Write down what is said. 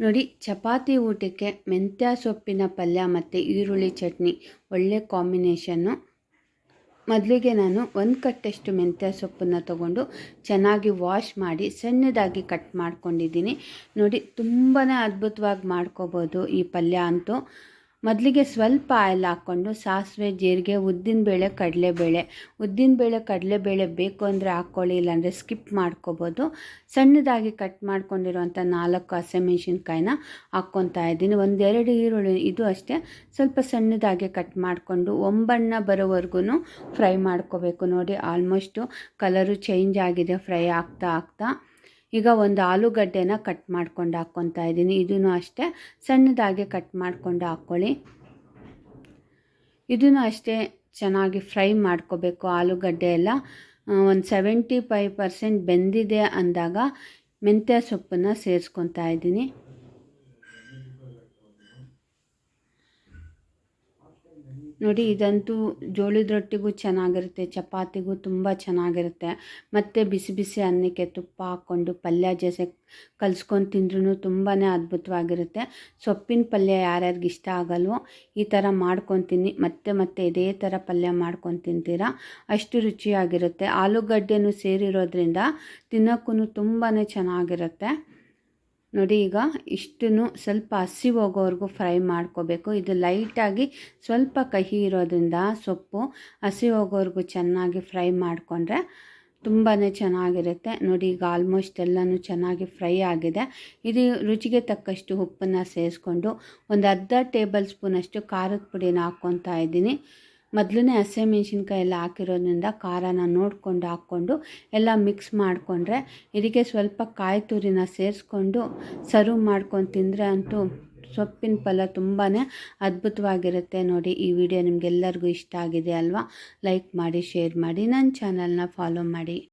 ನೋಡಿ, ಚಪಾತಿ ಊಟಕ್ಕೆ ಮೆಂತ್ಯ ಸೊಪ್ಪಿನ ಪಲ್ಯ ಮತ್ತು ಈರುಳ್ಳಿ ಚಟ್ನಿ ಒಳ್ಳೆ ಕಾಂಬಿನೇಷನ್ನು. ಮೊದಲಿಗೆ ನಾನು 1 ಕಟ್ಟಷ್ಟು ಮೆಂತ್ಯ ಸೊಪ್ಪನ್ನು ತಗೊಂಡು ಚೆನ್ನಾಗಿ ವಾಶ್ ಮಾಡಿ ಸಣ್ಣದಾಗಿ ಕಟ್ ಮಾಡ್ಕೊಂಡಿದ್ದೀನಿ. ನೋಡಿ, ತುಂಬಾ ಅದ್ಭುತವಾಗಿ ಮಾಡ್ಕೋಬೋದು ಈ ಪಲ್ಯ ಅಂತೂ. ಮೊದಲಿಗೆ ಸ್ವಲ್ಪ ಆಯಿಲ್ ಹಾಕ್ಕೊಂಡು ಸಾಸಿವೆ, ಜೀರಿಗೆ, ಉದ್ದಿನಬೇಳೆ, ಕಡಲೆಬೇಳೆ ಬೇಕು ಅಂದರೆ ಹಾಕ್ಕೊಳ್ಳಿ, ಇಲ್ಲಾಂದರೆ ಸ್ಕಿಪ್ ಮಾಡ್ಕೋಬೋದು. ಸಣ್ಣದಾಗಿ ಕಟ್ ಮಾಡ್ಕೊಂಡಿರೋಂಥ 4 ಹಸಿಮೆಣ್ಸಿನ್ಕಾಯಿನ ಹಾಕ್ಕೊತಾ ಇದ್ದೀನಿ. 1-2 ಈರುಳ್ಳಿ, ಇದು ಅಷ್ಟೇ ಸ್ವಲ್ಪ ಸಣ್ಣದಾಗಿ ಕಟ್ ಮಾಡಿಕೊಂಡು ಒಂಬಣ್ಣ ಬರೋವರೆಗೂ ಫ್ರೈ ಮಾಡ್ಕೋಬೇಕು. ನೋಡಿ, ಆಲ್ಮೋಸ್ಟು ಕಲರು ಚೇಂಜ್ ಆಗಿದೆ ಫ್ರೈ ಆಗ್ತಾ. ಈಗ ಒಂದು ಆಲೂಗಡ್ಡೆನ ಕಟ್ ಮಾಡ್ಕೊಂಡು ಹಾಕ್ಕೊತಾ ಇದ್ದೀನಿ. ಇದನ್ನು ಅಷ್ಟೇ ಸಣ್ಣದಾಗಿ ಕಟ್ ಮಾಡ್ಕೊಂಡು ಹಾಕ್ಕೊಳ್ಳಿ. ಇದನ್ನು ಅಷ್ಟೇ ಚೆನ್ನಾಗಿ ಫ್ರೈ ಮಾಡ್ಕೋಬೇಕು. ಆಲೂಗಡ್ಡೆ ಎಲ್ಲ ಒಂದು 75% ಬೆಂದಿದೆ ಅಂದಾಗ ಮೆಂತ್ಯ ಸೊಪ್ಪನ್ನು ಸೇರಿಸ್ಕೊತಾ ಇದ್ದೀನಿ. ನೋಡಿ, ಇದಂತೂ ಜೋಳದ ರೊಟ್ಟಿಗೂ ಚೆನ್ನಾಗಿರುತ್ತೆ, ಚಪಾತಿಗೂ ತುಂಬ ಚೆನ್ನಾಗಿರುತ್ತೆ. ಮತ್ತು ಬಿಸಿ ಬಿಸಿ ಅನ್ನಕ್ಕೆ ತುಪ್ಪ ಹಾಕ್ಕೊಂಡು ಪಲ್ಯ ಜೊತೆ ಕಲಿಸ್ಕೊಂಡು ತಿಂದ್ರೂ ತುಂಬಾ ಅದ್ಭುತವಾಗಿರುತ್ತೆ. ಸೊಪ್ಪಿನ ಪಲ್ಯ ಯಾರ್ಯಾರಿಗೆ ಇಷ್ಟ ಆಗಲ್ವೋ ಈ ಥರ ಮಾಡ್ಕೊತೀನಿ. ಮತ್ತೆ ಇದೇ ಥರ ಪಲ್ಯ ಮಾಡ್ಕೊಂಡು ತಿಂತೀರಾ, ಅಷ್ಟು ರುಚಿಯಾಗಿರುತ್ತೆ. ಆಲೂಗಡ್ಡೆನೂ ಸೇರಿರೋದ್ರಿಂದ ತಿನ್ನೋಕ್ಕೂ ತುಂಬಾ ಚೆನ್ನಾಗಿರುತ್ತೆ. ನೋಡಿ, ಈಗ ಇಷ್ಟನ್ನು ಸ್ವಲ್ಪ ಹಸಿ ಹೋಗೋವರೆಗೂ ಫ್ರೈ ಮಾಡ್ಕೋಬೇಕು. ಇದು ಲೈಟಾಗಿ ಸ್ವಲ್ಪ ಕಹಿ ಇರೋದ್ರಿಂದ ಸೊಪ್ಪು ಹಸಿ ಹೋಗೋವರೆಗೂ ಚೆನ್ನಾಗಿ ಫ್ರೈ ಮಾಡಿಕೊಂಡ್ರೆ ತುಂಬಾ ಚೆನ್ನಾಗಿರುತ್ತೆ. ನೋಡಿ, ಈಗ ಆಲ್ಮೋಸ್ಟ್ ಎಲ್ಲನೂ ಚೆನ್ನಾಗಿ ಫ್ರೈ ಆಗಿದೆ. ಇದು ರುಚಿಗೆ ತಕ್ಕಷ್ಟು ಉಪ್ಪನ್ನು ಸೇರಿಸ್ಕೊಂಡು ಒಂದು ಅರ್ಧ ಟೇಬಲ್ ಸ್ಪೂನಷ್ಟು ಖಾರದ ಪುಡಿನ ಹಾಕ್ಕೊತಾ ಇದ್ದೀನಿ. ಮೊದಲನೇ ಹಸಿಮೆಣ್ಸಿನ್ಕಾಯಿ ಎಲ್ಲ ಹಾಕಿರೋದ್ರಿಂದ ಖಾರನ ನೋಡಿಕೊಂಡು ಹಾಕ್ಕೊಂಡು ಎಲ್ಲ ಮಿಕ್ಸ್ ಮಾಡಿಕೊಂಡ್ರೆ, ಇದಕ್ಕೆ ಸ್ವಲ್ಪ ಕಾಯಿ ತುರಿನ ಸೇರಿಸ್ಕೊಂಡು ಸರ್ವ್ ಮಾಡ್ಕೊಂಡು ತಿಂದರೆ ಅಂತೂ ಸೊಪ್ಪಿನ ಪಲ್ಯ ತುಂಬಾ ಅದ್ಭುತವಾಗಿರುತ್ತೆ. ನೋಡಿ, ಈ ವಿಡಿಯೋ ನಿಮಗೆಲ್ಲರಿಗೂ ಇಷ್ಟ ಆಗಿದೆ ಅಲ್ವಾ? ಲೈಕ್ ಮಾಡಿ, ಶೇರ್ ಮಾಡಿ, ನನ್ನ ಚಾನಲ್ನ ಫಾಲೋ ಮಾಡಿ.